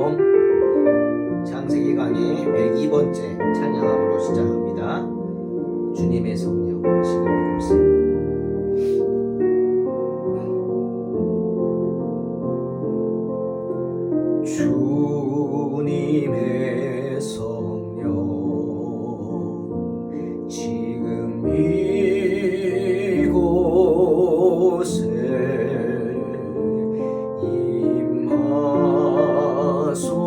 샬롬. 창세기 강의 102번째 찬양함으로 시작합니다. 주님의 성령 지금 이곳에. 주님의 성령 지금 이곳에 임하소서.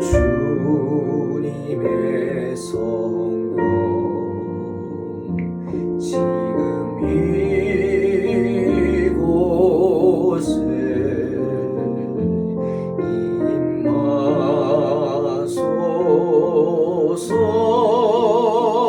주님의 성령 지금 이곳에 임하소서.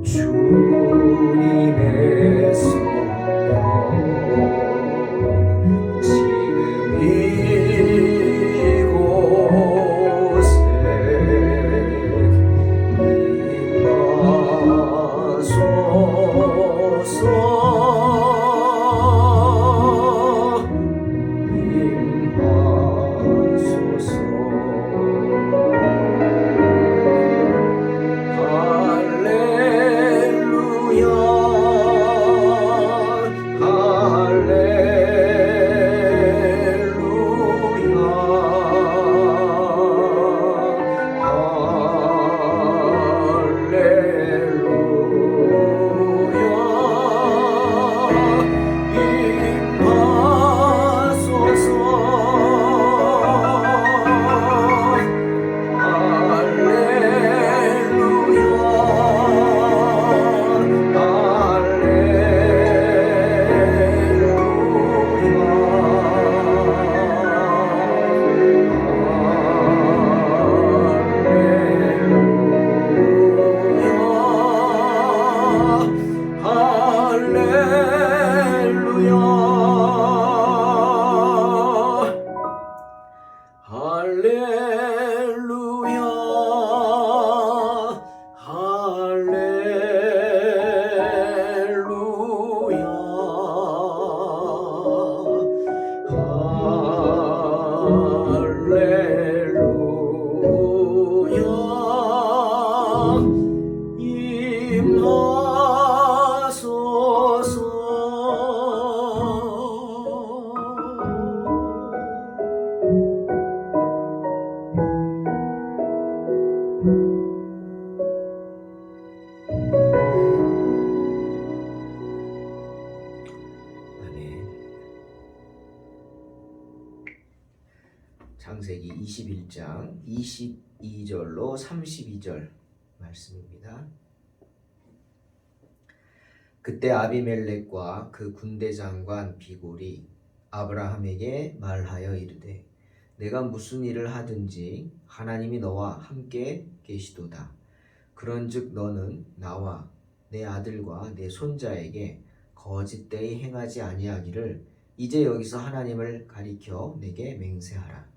주님의 성령 지금 이곳에 임하소서. 창세기 21장 22절로 32절 말씀입니다. 그때 아비멜렉과 그 군대 장관 비골이 아브라함에게 말하여 이르되 내가 무슨 일을 하든지 하나님이 너와 함께 계시도다. 그런즉 너는 나와 내 아들과 내 손자에게 거짓되이 행하지 아니하기를 이제 여기서 하나님을 가리켜 내게 맹세하라.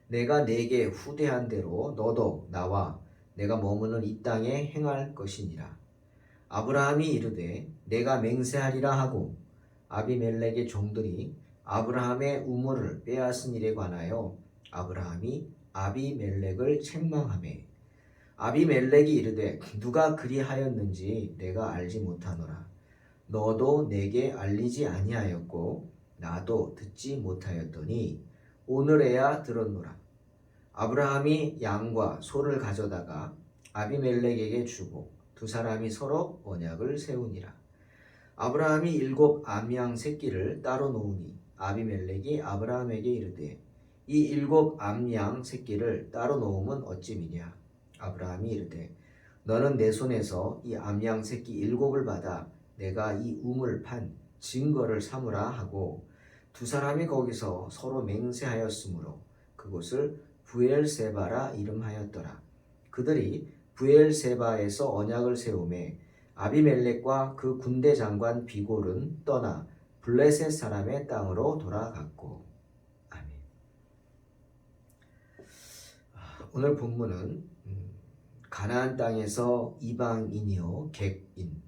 내가 내게 후대한 대로 너도 나와 내가 머무는 이 땅에 행할 것이니라. 아브라함이 이르되 내가 맹세하리라 하고 아비멜렉의 종들이 아브라함의 우물을 빼앗은 일에 관하여 아브라함이 아비멜렉을 책망하매 아비멜렉이 이르되 누가 그리하였는지 내가 알지 못하노라. 너도 내게 알리지 아니하였고 나도 듣지 못하였더니 오늘에야 들었노라. 아브라함이 양과 소를 가져다가 아비멜렉에게 주고 두 사람이 서로 언약을 세우니라. 아브라함이 7 암양 새끼를 따로 놓으니 아비멜렉이 아브라함에게 이르되 이 7 암양 새끼를 따로 놓으면 어찌미냐. 아브라함이 이르되 너는 내 손에서 이 암양 새끼 7을 받아 내가 이 우물 판 증거를 삼으라 하고 두 사람이 거기서 서로 맹세하였으므로 그곳을 부엘세바라 이름하였더라. 그들이 부엘세바에서 언약을 세우매 아비멜렉과 그 군대 장관 비골은 떠나 블레셋 사람의 땅으로 돌아갔고. 아멘. 오늘 본문은 가나안 땅에서 이방인이요 객인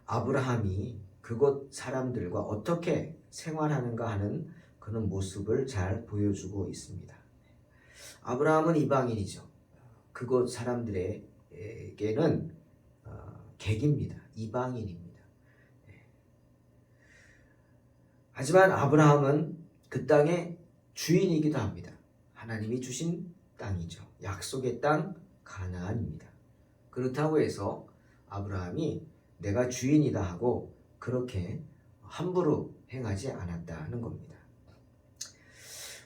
아브라함이 그곳 사람들과 어떻게 생활하는가 하는 그런 모습을 잘 보여주고 있습니다. 아브라함은 이방인이죠. 그곳 사람들에게는 객입니다. 이방인입니다. 하지만 아브라함은 그 땅의 주인이기도 합니다. 하나님이 주신 땅이죠. 약속의 땅 가나안입니다. 그렇다고 해서 아브라함이 내가 주인이다 하고 그렇게 함부로 행하지 않았다는 겁니다.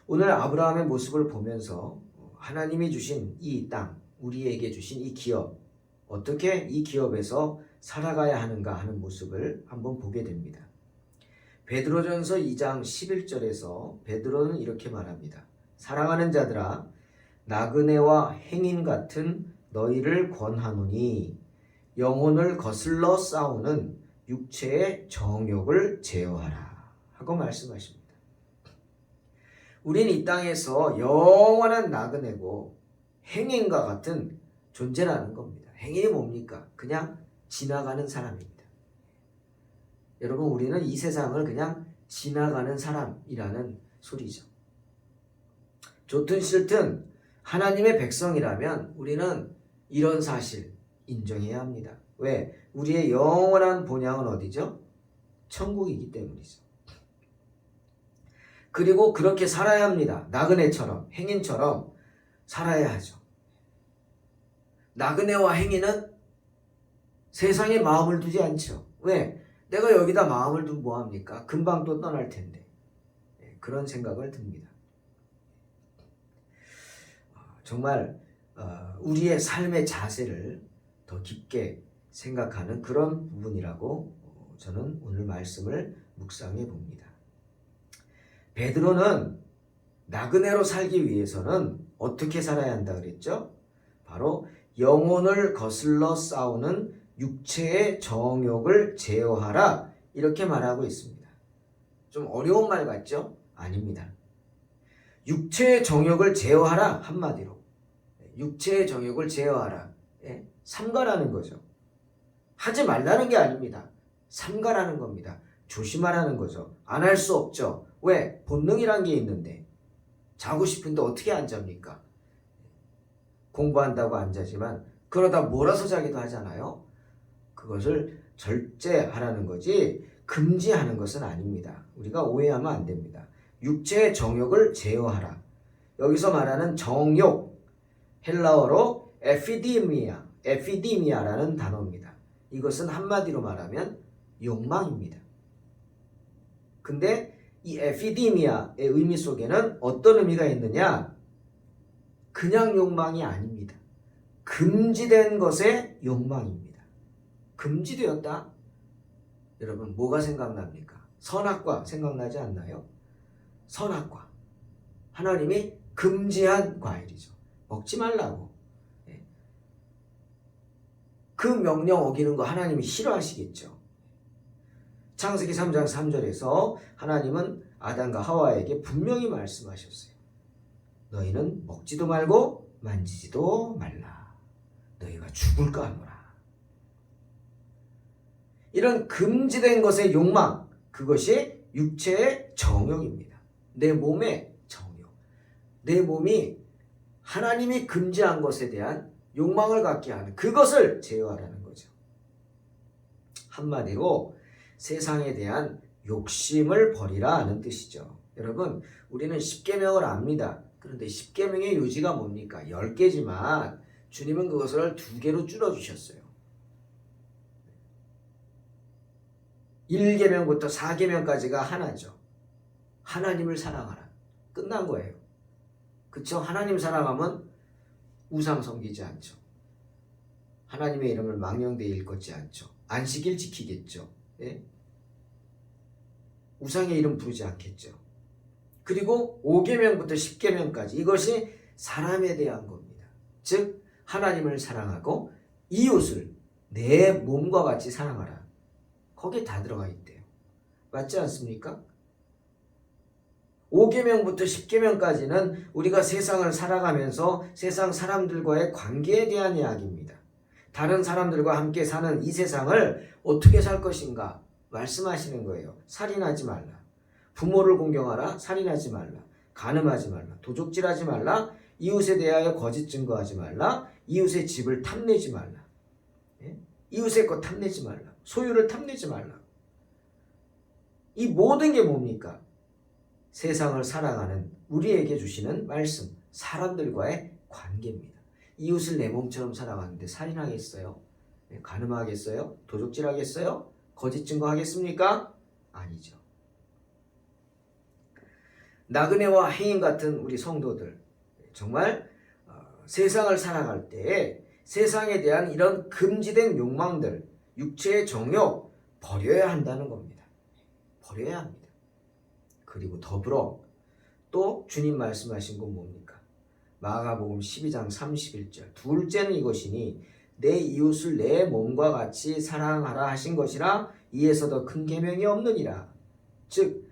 오늘 아브라함의 모습을 보면서 하나님이 주신 이 땅, 우리에게 주신 이 기업, 어떻게 이 기업에서 살아가야 하는가 하는 모습을 한번 보게 됩니다. 베드로전서 2장 11절에서 베드로는 이렇게 말합니다. 사랑하는 자들아, 나그네와 행인 같은 너희를 권하노니 영혼을 거슬러 싸우는 육체의 정욕을 제어하라 하고 말씀하십니다. 우린 이 땅에서 영원한 나그네고 행인과 같은 존재라는 겁니다. 행인이 뭡니까? 그냥 지나가는 사람입니다. 여러분, 우리는 이 세상을 그냥 지나가는 사람이라는 소리죠. 좋든 싫든 하나님의 백성이라면 우리는 이런 사실 인정해야 합니다. 왜? 우리의 영원한 본향은 어디죠? 천국이기 때문이죠. 그리고 그렇게 살아야 합니다. 나그네처럼, 행인처럼 살아야 하죠. 나그네와 행인은 세상에 마음을 두지 않죠. 왜? 내가 여기다 마음을 두면 뭐합니까? 금방 또 떠날 텐데. 그런 생각을 듭니다. 정말 우리의 삶의 자세를 더 깊게 생각하는 그런 부분이라고 저는 오늘 말씀을 묵상해 봅니다. 베드로는 나그네로 살기 위해서는 어떻게 살아야 한다 그랬죠? 바로 영혼을 거슬러 싸우는 육체의 정욕을 제어하라 이렇게 말하고 있습니다. 좀 어려운 말 같죠? 아닙니다. 육체의 정욕을 제어하라 한마디로 육체의 정욕을 제어하라. 삼가라는 거죠. 하지 말라는 게 아닙니다. 삼가라는 겁니다. 조심하라는 거죠. 안 할 수 없죠. 왜? 본능이란 게 있는데 자고 싶은데 어떻게 안 잡니까? 공부한다고 안 자지만 그러다 몰아서 자기도 하잖아요. 그것을 절제하라는 거지 금지하는 것은 아닙니다. 우리가 오해하면 안 됩니다. 육체의 정욕을 제어하라. 여기서 말하는 정욕, 헬라어로 에피디미아라는 단어입니다. 이것은 한마디로 말하면 욕망입니다. 근데 이 에피디미아의 의미 속에는 어떤 의미가 있느냐? 그냥 욕망이 아닙니다. 금지된 것의 욕망입니다. 금지되었다? 여러분 뭐가 생각납니까? 선악과 생각나지 않나요? 선악과. 하나님이 금지한 과일이죠. 먹지 말라고. 그 명령 어기는 거 하나님이 싫어하시겠죠. 창세기 3장 3절에서 하나님은 아담과 하와에게 분명히 말씀하셨어요. 너희는 먹지도 말고 만지지도 말라. 너희가 죽을까 하노라. 이런 금지된 것의 욕망, 그것이 육체의 정욕입니다. 내 몸의 정욕. 내 몸이 하나님이 금지한 것에 대한 욕망을 갖게 하는 그것을 제어하라는 거죠. 한마디로 세상에 대한 욕심을 버리라 하는 뜻이죠. 여러분, 우리는 십계명을 압니다. 그런데 십계명의 요지가 뭡니까? 10개지만 주님은 그것을 2개로 줄여주셨어요. 1계명부터 4계명까지가 하나죠. 하나님을 사랑하라. 끝난 거예요. 그쵸? 하나님 사랑하면 우상 섬기지 않죠. 하나님의 이름을 망령되이 일컫지 않죠. 안식일 지키겠죠. 예? 우상의 이름 부르지 않겠죠. 그리고 5계명부터 10계명까지 이것이 사람에 대한 겁니다. 즉 하나님을 사랑하고 이웃을 내 몸과 같이 사랑하라. 거기에 다 들어가 있대요. 맞지 않습니까? 5계명부터 10계명까지는 우리가 세상을 살아가면서 세상 사람들과의 관계에 대한 이야기입니다. 다른 사람들과 함께 사는 이 세상을 어떻게 살 것인가 말씀하시는 거예요. 살인하지 말라. 부모를 공경하라. 살인하지 말라. 간음하지 말라. 도적질하지 말라. 이웃에 대하여 거짓 증거하지 말라. 이웃의 집을 탐내지 말라. 예? 이웃의 것 탐내지 말라. 소유를 탐내지 말라. 이 모든 게 뭡니까? 세상을 살아가는 우리에게 주시는 말씀, 사람들과의 관계입니다. 이웃을 내 몸처럼 살아가는데 살인하겠어요? 간음하겠어요? 도적질하겠어요? 거짓 증거하겠습니까? 아니죠. 나그네와 해인 같은 우리 성도들, 정말 세상을 살아갈 때 세상에 대한 이런 금지된 욕망들, 육체의 정욕 버려야 한다는 겁니다. 버려야 합니다. 그리고 더불어 또 주님 말씀하신 건 뭡니까? 마가복음 12장 31절. 둘째는 이것이니 내 이웃을 내 몸과 같이 사랑하라 하신 것이라 이에서 더 큰 계명이 없느니라. 즉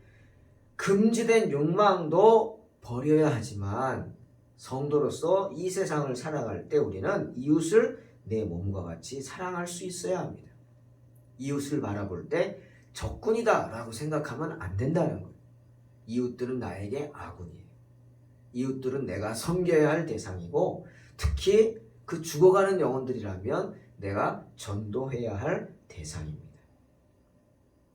금지된 욕망도 버려야 하지만 성도로서 이 세상을 살아갈 때 우리는 이웃을 내 몸과 같이 사랑할 수 있어야 합니다. 이웃을 바라볼 때 적군이다 라고 생각하면 안 된다는 거예요. 이웃들은 나에게 아군이에요. 이웃들은 내가 섬겨야 할 대상이고 특히 그 죽어가는 영혼들이라면 내가 전도해야 할 대상입니다.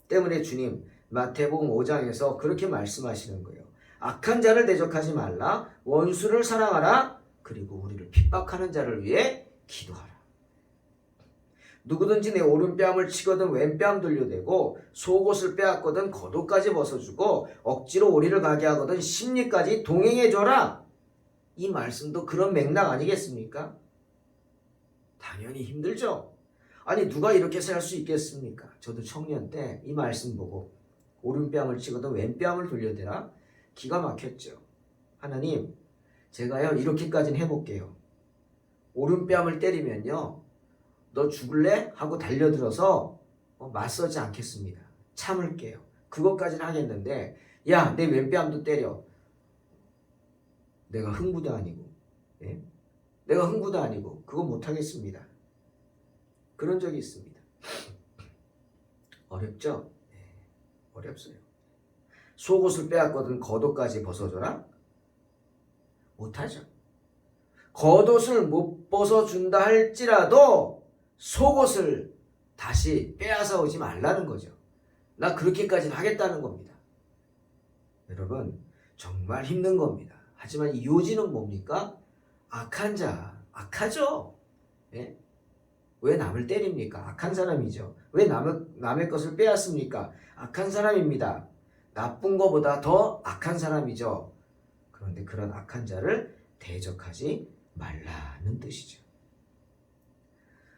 때문에 주님 마태복음 5장에서 그렇게 말씀하시는 거예요. 악한 자를 대적하지 말라. 원수를 사랑하라. 그리고 우리를 핍박하는 자를 위해 기도하라. 누구든지 내 오른뺨을 치거든 왼뺨 돌려대고 속옷을 빼앗거든 겉옷까지 벗어주고 억지로 오리를 가게 하거든 심리까지 동행해줘라. 이 말씀도 그런 맥락 아니겠습니까? 당연히 힘들죠. 아니 누가 이렇게 살 수 있겠습니까? 저도 청년 때 이 말씀 보고 오른뺨을 치거든 왼뺨을 돌려대라. 기가 막혔죠. 하나님 제가요 이렇게까지는 해볼게요. 오른뺨을 때리면요 너 죽을래? 하고 달려들어서 맞서지 않겠습니다. 참을게요. 그것까지는 하겠는데 야 내 왼뺨도 때려. 내가 흥부도 아니고 예? 내가 흥부도 아니고 그거 못하겠습니다. 그런 적이 있습니다. 어렵죠? 네, 어렵어요. 속옷을 빼앗거든 겉옷까지 벗어줘라? 못하죠. 겉옷을 못 벗어준다 할지라도 속옷을 다시 빼앗아 오지 말라는 거죠. 나 그렇게까지는 하겠다는 겁니다. 여러분 정말 힘든 겁니다. 하지만 이 요지는 뭡니까? 악한 자, 악하죠. 예? 왜 남을 때립니까? 악한 사람이죠. 왜 남의 것을 빼앗습니까? 악한 사람입니다. 나쁜 것보다 더 악한 사람이죠. 그런데 그런 악한 자를 대적하지 말라는 뜻이죠.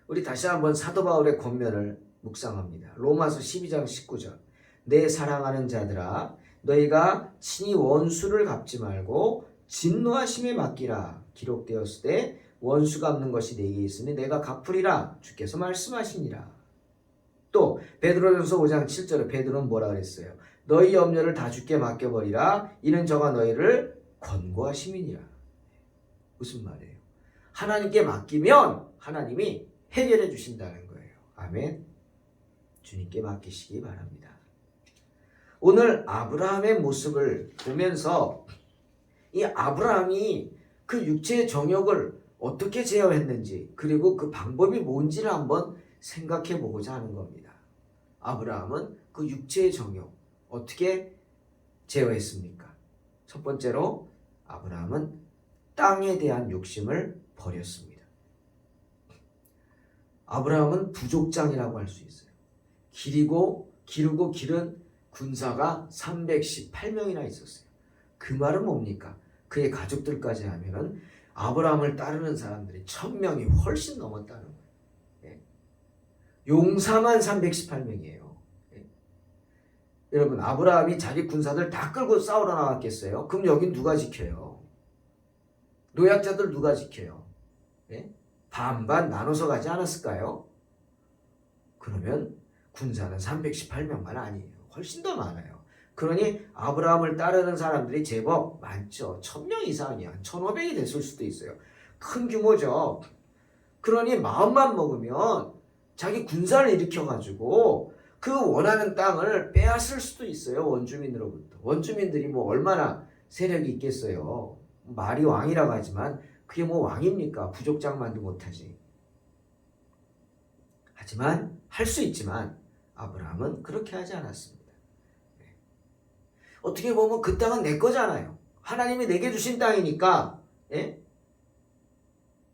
우리 다시 한번 사도 바울의 권면을 묵상합니다. 로마서 12장 19절. 내 사랑하는 자들아 너희가 친히 원수를 갚지 말고 진노하심에 맡기라. 기록되었을 때 원수 갚는 것이 내게 있으니 내가 갚으리라. 주께서 말씀하시니라. 또 베드로전서 5장 7절에 베드로는 뭐라 그랬어요? 너희 염려를 다 주께 맡겨버리라. 이는 저가 너희를 권고하심이니라. 무슨 말이에요? 하나님께 맡기면 하나님이 해결해 주신다는 거예요. 아멘. 주님께 맡기시기 바랍니다. 오늘 아브라함의 모습을 보면서 이 아브라함이 그 육체의 정욕을 어떻게 제어했는지 그리고 그 방법이 뭔지를 한번 생각해 보고자 하는 겁니다. 아브라함은 그 육체의 정욕 어떻게 제어했습니까? 첫 번째로 아브라함은 땅에 대한 욕심을 버렸습니다. 아브라함은 부족장이라고 할 수 있어요. 기르고 기른 군사가 318명이나 있었어요. 그 말은 뭡니까? 그의 가족들까지 하면은 아브라함을 따르는 사람들이 1000명이 훨씬 넘었다는 거예요. 예. 용사만 318명이에요. 예. 여러분, 아브라함이 자기 군사들 다 끌고 싸우러 나갔겠어요? 그럼 여긴 누가 지켜요? 노약자들 누가 지켜요? 예? 반반 나눠서 가지 않았을까요? 그러면 군사는 318명만 아니에요. 훨씬 더 많아요. 그러니 아브라함을 따르는 사람들이 제법 많죠. 1000명 이상이야. 1500이 됐을 수도 있어요. 큰 규모죠. 그러니 마음만 먹으면 자기 군사를 일으켜가지고 그 원하는 땅을 빼앗을 수도 있어요. 원주민으로부터. 원주민들이 뭐 얼마나 세력이 있겠어요. 말이 왕이라고 하지만 그게 뭐 왕입니까? 부족장만도 못하지. 하지만 할 수 있지만 아브라함은 그렇게 하지 않았습니다. 어떻게 보면 그 땅은 내 거잖아요. 하나님이 내게 주신 땅이니까. 예?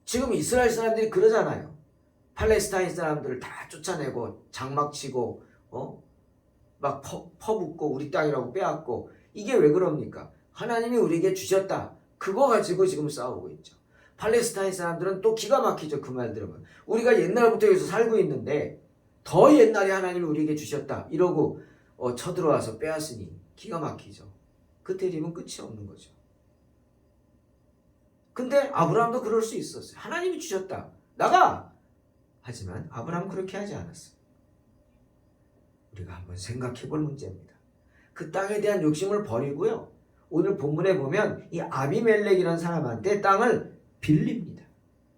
지금 이스라엘 사람들이 그러잖아요. 팔레스타인 사람들을 다 쫓아내고 장막치고 막 퍼붓고 우리 땅이라고 빼앗고 이게 왜 그럽니까? 하나님이 우리에게 주셨다. 그거 가지고 지금 싸우고 있죠. 팔레스타인 사람들은 또 기가 막히죠. 그 말 들으면. 우리가 옛날부터 여기서 살고 있는데 더 옛날에 하나님이 우리에게 주셨다. 이러고 쳐들어와서 빼앗으니 기가 막히죠. 그 때리면 끝이 없는 거죠. 근데 아브라함도 그럴 수 있었어요. 하나님이 주셨다. 나가! 하지만 아브라함은 그렇게 하지 않았어요. 우리가 한번 생각해 볼 문제입니다. 그 땅에 대한 욕심을 버리고요. 오늘 본문에 보면 이 아비멜렉이라는 사람한테 땅을 빌립니다.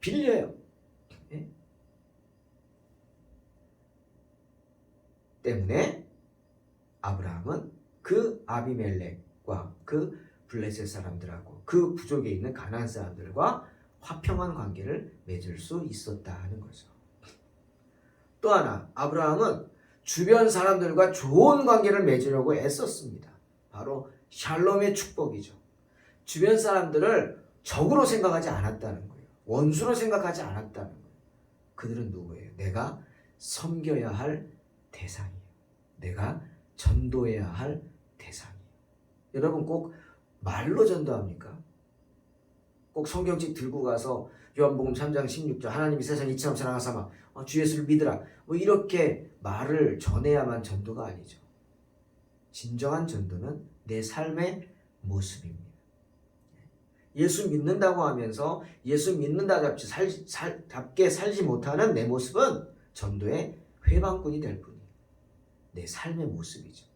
빌려요. 예? 때문에 아브라함은 그 아비멜렉과 그 블레셋 사람들하고 그 부족에 있는 가나안 사람들과 화평한 관계를 맺을 수 있었다 하는 거죠. 또 하나, 아브라함은 주변 사람들과 좋은 관계를 맺으려고 애썼습니다. 바로 샬롬의 축복이죠. 주변 사람들을 적으로 생각하지 않았다는 거예요. 원수로 생각하지 않았다는 거예요. 그들은 누구예요? 내가 섬겨야 할 대상이에요. 내가 전도해야 할 대상이에요. 여러분 꼭 말로 전도합니까? 꼭 성경책 들고 가서 요한복음 3장 16절 하나님이 세상 이처럼 사랑하사 주 예수를 믿으라 뭐 이렇게 말을 전해야만 전도가 아니죠. 진정한 전도는 내 삶의 모습입니다. 예수 믿는다고 하면서 예수 믿는다답게 살지 못하는 내 모습은 전도의 회방꾼이 될 뿐이에요. 내 삶의 모습이죠.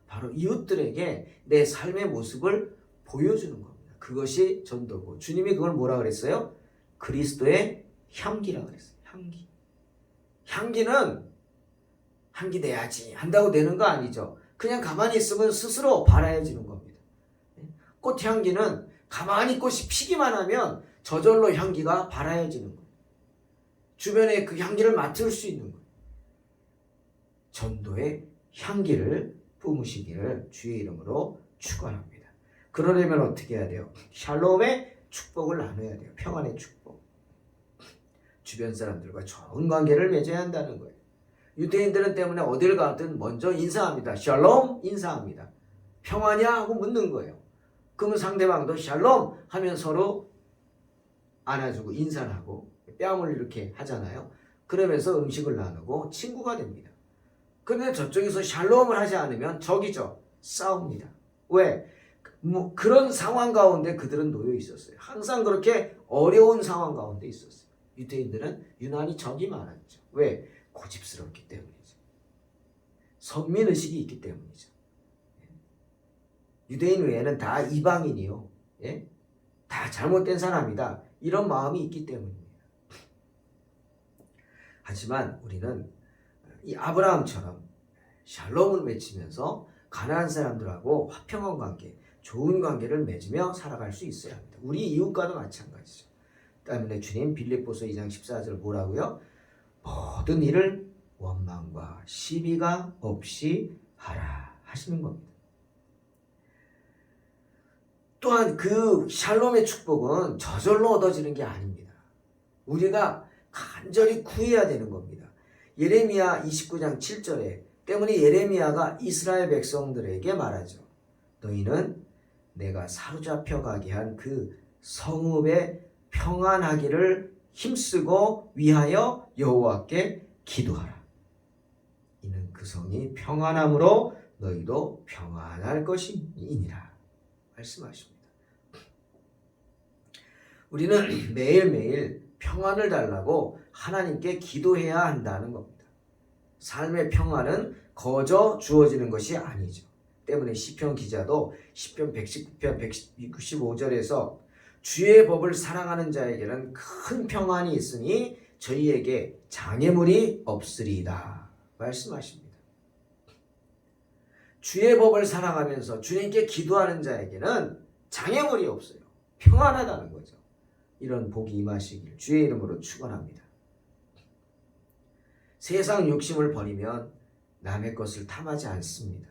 바로 이웃들에게 내 삶의 모습을 보여주는 겁니다. 그것이 전도고 주님이 그걸 뭐라 그랬어요? 그리스도의 향기라 그랬어요. 향기. 향기는 향기 내야지 한다고 되는 거 아니죠. 그냥 가만히 있으면 스스로 발아여지는 겁니다. 꽃향기는 가만히 꽃이 피기만 하면 저절로 향기가 발아여지는 거예요. 주변에 그 향기를 맡을 수 있는 거예요. 전도의 향기를 뿜으시기를 주의 이름으로 축원합니다. 그러려면 어떻게 해야 돼요? 샬롬의 축복을 나눠야 돼요. 평안의 축복. 주변 사람들과 좋은 관계를 맺어야 한다는 거예요. 유대인들은 때문에 어딜 가든 먼저 인사합니다. 샬롬 인사합니다. 평안이야? 하고 묻는 거예요. 그러면 상대방도 샬롬 하면 서로 안아주고 인사를 하고 뺨을 이렇게 하잖아요. 그러면서 음식을 나누고 친구가 됩니다. 그런데 저쪽에서 샬롬을 하지 않으면 적이죠. 싸웁니다. 왜? 뭐 그런 상황 가운데 그들은 놓여 있었어요. 항상 그렇게 어려운 상황 가운데 있었어요. 유대인들은 유난히 적이 많았죠. 왜? 고집스럽기 때문이죠. 선민의식이 있기 때문이죠. 유대인 외에는 다 이방인이요. 예? 다 잘못된 사람이다. 이런 마음이 있기 때문입니다. 하지만 우리는 이 아브라함처럼 샬롬을 맺히면서 가나안 사람들하고 화평한 관계, 좋은 관계를 맺으며 살아갈 수 있어야 합니다. 우리 이웃과도 마찬가지죠. 때문에 주님 빌립보서 2장 14절 뭐라고요? 모든 일을 원망과 시비가 없이 하라 하시는 겁니다. 또한 그 샬롬의 축복은 저절로 얻어지는 게 아닙니다. 우리가 간절히 구해야 되는 겁니다. 예레미야 29장 7절에 때문에 예레미야가 이스라엘 백성들에게 말하죠. 너희는 내가 사로잡혀 가게 한 그 성읍에 평안하기를 힘쓰고 위하여 여호와께 기도하라. 이는 그 성이 평안함으로 너희도 평안할 것이니라 말씀하십니다. 우리는 매일매일 평안을 달라고 하나님께 기도해야 한다는 겁니다. 삶의 평안은 거저 주어지는 것이 아니죠. 때문에 시편 기자도 시편 119편 165절에서 주의 법을 사랑하는 자에게는 큰 평안이 있으니 저희에게 장애물이 없으리이다 말씀하십니다. 주의 법을 사랑하면서 주님께 기도하는 자에게는 장애물이 없어요. 평안하다는 거죠. 이런 복이 임하시길 주의 이름으로 축원합니다. 세상 욕심을 버리면 남의 것을 탐하지 않습니다.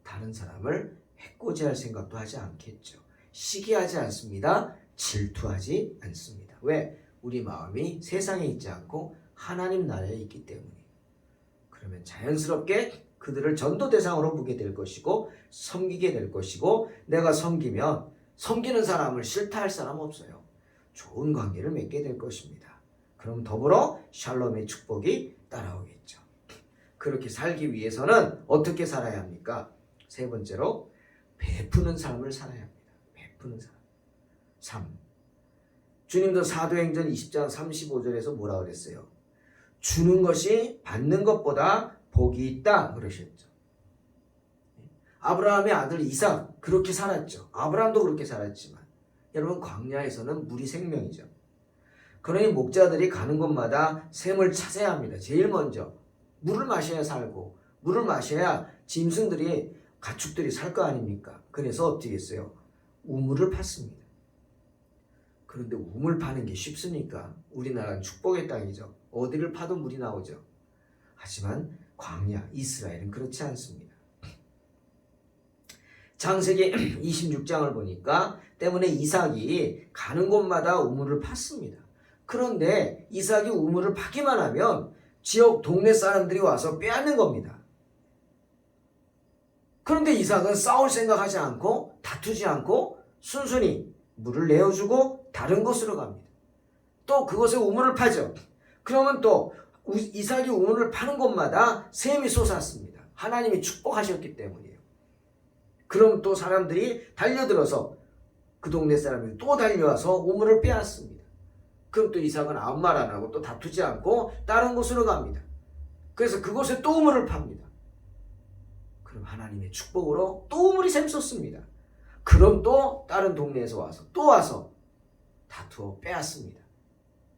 다른 사람을 해코지할 생각도 하지 않겠죠. 시기하지 않습니다. 질투하지 않습니다. 왜? 우리 마음이 세상에 있지 않고 하나님 나라에 있기 때문이에요. 그러면 자연스럽게 그들을 전도 대상으로 보게 될 것이고 섬기게 될 것이고 내가 섬기면 섬기는 사람을 싫다 할 사람 없어요. 좋은 관계를 맺게 될 것입니다. 그럼 더불어 샬롬의 축복이 따라오겠죠. 그렇게 살기 위해서는 어떻게 살아야 합니까? 세 번째로 베푸는 삶을 살아야 합니다. 베푸는 삶. 3. 주님도 사도행전 20장 35절에서 뭐라 그랬어요? 주는 것이 받는 것보다 복이 있다 그러셨죠. 아브라함의 아들 이삭 그렇게 살았죠. 아브라함도 그렇게 살았지만 여러분 광야에서는 물이 생명이죠. 그러니 목자들이 가는 곳마다 샘을 찾아야 합니다. 제일 먼저 물을 마셔야 살고 물을 마셔야 짐승들이 가축들이 살 거 아닙니까? 그래서 어떻게 했어요? 우물을 팠습니다. 그런데 우물 파는 게 쉽습니까? 우리나라는 축복의 땅이죠. 어디를 파도 물이 나오죠. 하지만 광야 이스라엘은 그렇지 않습니다. 창세기 26장을 보니까 때문에 이삭이 가는 곳마다 우물을 팠습니다. 그런데 이삭이 우물을 파기만 하면 지역 동네 사람들이 와서 빼앗는 겁니다. 그런데 이삭은 싸울 생각하지 않고 다투지 않고 순순히 물을 내어주고 다른 곳으로 갑니다. 또 그곳에 우물을 파죠. 그러면 또 이삭이 우물을 파는 곳마다 샘이 솟았습니다. 하나님이 축복하셨기 때문이에요. 그럼 또 사람들이 달려들어서 그 동네 사람들이 또 달려와서 우물을 빼앗습니다. 그럼 또 이삭은 아무 말 안 하고 또 다투지 않고 다른 곳으로 갑니다. 그래서 그곳에 또 우물을 팝니다. 그럼 하나님의 축복으로 또 우물이 샘솟습니다. 그럼 또 다른 동네에서 와서 또 와서 다투어 빼앗습니다.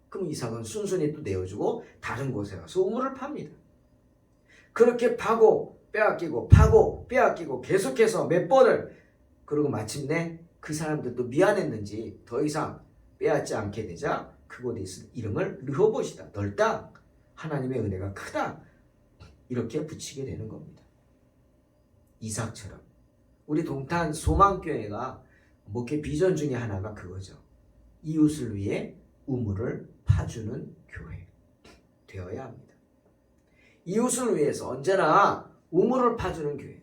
그럼 이삭은 순순히 또 내어주고 다른 곳에 가서 우물을 팝니다. 그렇게 파고 빼앗기고 파고 빼앗기고 계속해서 몇 번을 그리고 마침내 그 사람들도 미안했는지 더 이상 빼앗지 않게 되자 그곳에 있을 이름을 르호봇이다. 넓다. 하나님의 은혜가 크다. 이렇게 붙이게 되는 겁니다. 이삭처럼 우리 동탄 소망교회가 목회 비전 중에 하나가 그거죠. 이웃을 위해 우물을 파주는 교회 되어야 합니다. 이웃을 위해서 언제나 우물을 파주는 교회.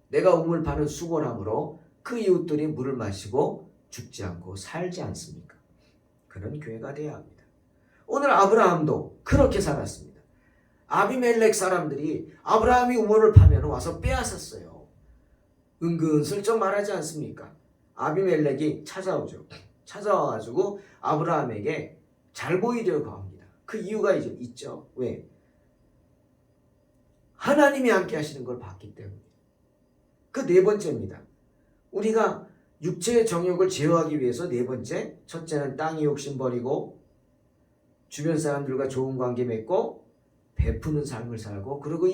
내가 우물 파는 수고람으로 그 이웃들이 물을 마시고 죽지 않고 살지 않습니까? 그런 교회가 되어야 합니다. 오늘 아브라함도 그렇게 살았습니다. 아비멜렉 사람들이 아브라함이 우물을 파면 와서 빼앗았어요. 은근슬쩍 말하지 않습니까? 아비멜렉이 찾아오죠. 찾아와가지고 아브라함에게 잘 보이려고 합니다. 그 이유가 있죠. 왜? 하나님이 함께 하시는 걸 봤기 때문에. 그 네 번째입니다. 우리가 육체의 정욕을 제어하기 위해서 네 번째, 첫째는 땅의 욕심 버리고 주변 사람들과 좋은 관계 맺고 베푸는 삶을 살고 그리고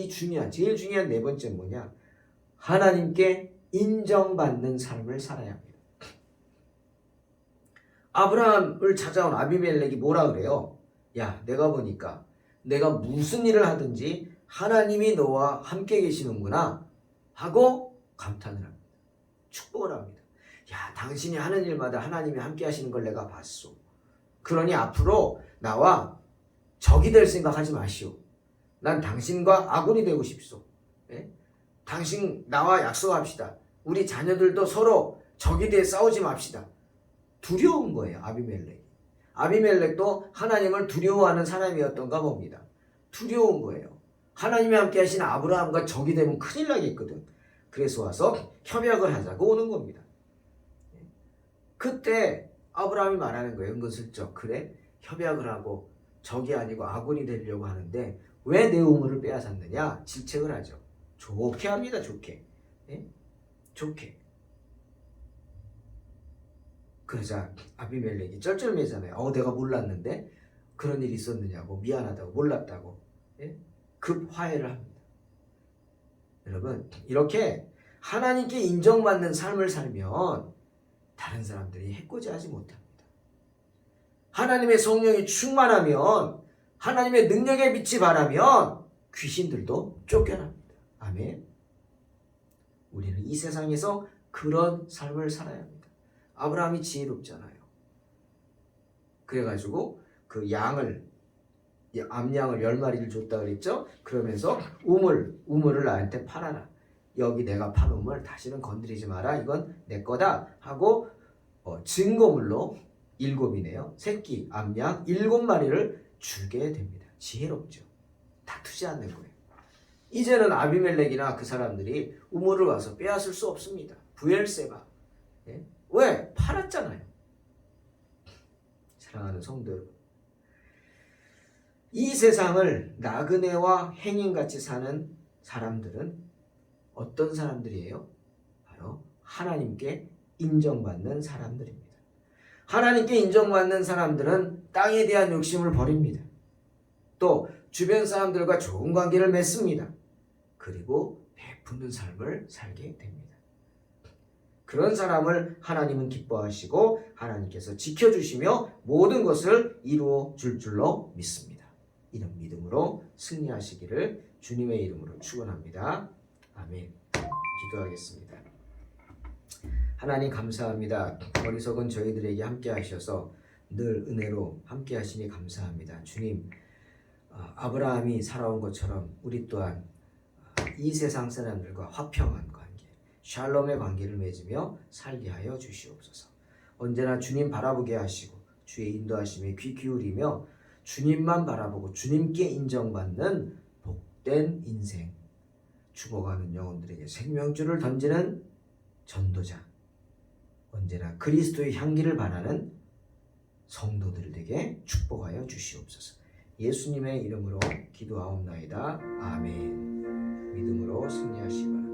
제일 중요한 네 번째는 뭐냐? 하나님께 인정받는 삶을 살아야 합니다. 아브라함을 찾아온 아비멜렉이 뭐라 그래요? 야, 내가 보니까 내가 무슨 일을 하든지 하나님이 너와 함께 계시는구나 하고 감탄을 합니다. 축복을 합니다. 야, 당신이 하는 일마다 하나님이 함께 하시는 걸 내가 봤소. 그러니 앞으로 나와 적이 될 생각하지 마시오. 난 당신과 아군이 되고 싶소. 예? 당신 나와 약속합시다. 우리 자녀들도 서로 적이 돼 싸우지 맙시다. 두려운 거예요, 아비멜렉. 아비멜렉도 하나님을 두려워하는 사람이었던가 봅니다. 두려운 거예요. 하나님이 함께 하신 아브라함과 적이 되면 큰일 나겠거든. 그래서 와서 협약을 하자고 오는 겁니다. 그때 아브라함이 말하는 거예요. 은근슬쩍. 그래? 협약을 하고 적이 아니고 아군이 되려고 하는데 왜 내 우물을 빼앗았느냐? 질책을 하죠. 좋게 합니다. 좋게. 예? 좋게. 그러자 아비멜렉이 쩔쩔매잖아요. 내가 몰랐는데 그런 일이 있었느냐고 미안하다고 몰랐다고. 예? 급 화해를 합니다. 여러분 이렇게 하나님께 인정받는 삶을 살면 다른 사람들이 해코지하지 못합니다. 하나님의 성령이 충만하면 하나님의 능력의 빛이 바라면 귀신들도 쫓겨납니다. 아멘. 우리는 이 세상에서 그런 삶을 살아야 합니다. 아브라함이 지혜롭잖아요. 그래가지고 그 암양을 10마리를 줬다 그랬죠. 그러면서 우물을 나한테 팔아라. 여기 내가 판 우물 다시는 건드리지 마라. 이건 내 거다 하고 증거물로 7이네요. 새끼 암양 7마리를 주게 됩니다. 지혜롭죠. 다투지 않는 거예요. 이제는 아비멜렉이나 그 사람들이 우물을 와서 빼앗을 수 없습니다. 브엘세바. 예? 왜? 팔았잖아요. 사랑하는 성도 여러분. 이 세상을 나그네와 행인같이 사는 사람들은 어떤 사람들이에요? 바로 하나님께 인정받는 사람들입니다. 하나님께 인정받는 사람들은 땅에 대한 욕심을 버립니다. 또 주변 사람들과 좋은 관계를 맺습니다. 그리고 베푸는 삶을 살게 됩니다. 그런 사람을 하나님은 기뻐하시고 하나님께서 지켜주시며 모든 것을 이루어 줄 줄로 믿습니다. 이런 믿음으로 승리하시기를 주님의 이름으로 축원합니다. 아멘. 기도하겠습니다. 하나님 감사합니다. 어리석은 저희들에게 함께 하셔서 늘 은혜로 함께 하시니 감사합니다. 주님, 아브라함이 살아온 것처럼 우리 또한 이 세상 사람들과 화평한 관계, 샬롬의 관계를 맺으며 살게 하여 주시옵소서. 언제나 주님 바라보게 하시고 주의 인도하심에 귀 기울이며 주님만 바라보고 주님께 인정받는 복된 인생, 죽어가는 영혼들에게 생명줄을 던지는 전도자, 언제나 그리스도의 향기를 바라는 성도들에게 축복하여 주시옵소서. 예수님의 이름으로 기도하옵나이다. 아멘. 믿음으로 승리하시기 바랍니다.